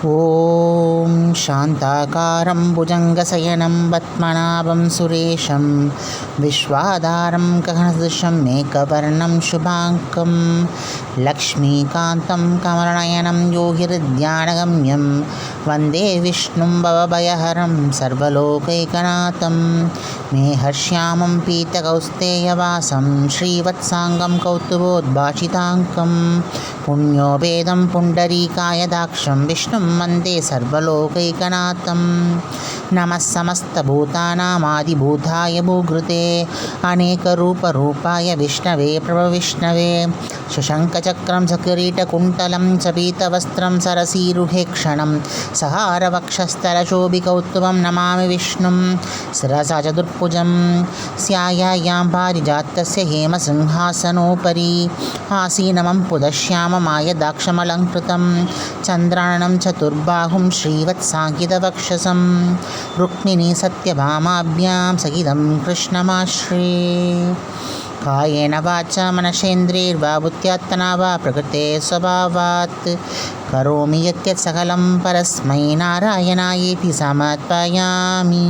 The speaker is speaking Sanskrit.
ॐ शान्ताकारं भुजङ्गशयनं पद्मनाभं सुरेशं विश्वाधारं गगनसदृशं मेघवर्णं शुभाङ्गं लक्ष्मीकान्तं कमलनयनं योगिहृद्यानगम्यं वन्दे विष्णुं भवभयहरं सर्वलोकैकनाथं मेघश्यामं पीतकौस्तेयवासं श्रीवत्साङ्गं कौस्तुभोद्भाषिताङ्कं पुण्योपेदं पुण्डरीकायदाक्षं विष्णुं वन्दे सर्वलोकैकनाथं नमः समस्तभूतानामादिभूताय भूघृते अनेकरूपरूपाय विष्णवे प्रभविष्णवे शशङ्खचक्रं सकिरीटकुण्डलं सपीतवस्त्रं सरसीरुहेक्षणं सहारवक्षस्थलशोभिकौस्तुभं नमामि विष्णुं शिरसा चतुर्भुजं स्यायायां पारिजातस्य हेमसिंहासनोपरि आसीनमं पुदश्याममायदाक्षमलङ्कृतं चन्द्राणनं चतुर्बाहुं श्रीवत्साङ्कितवक्षसं रुक्मिणी सत्यभामाभ्यां सहितं कृष्णमाश्रे कायेन वाचा मनसेन्द्रियैर्वा बुद्ध्यात्मना वा प्रकृते स्वभावात् करोमि यत् सकलं परस्मै नारायणायेति समर्पयामि।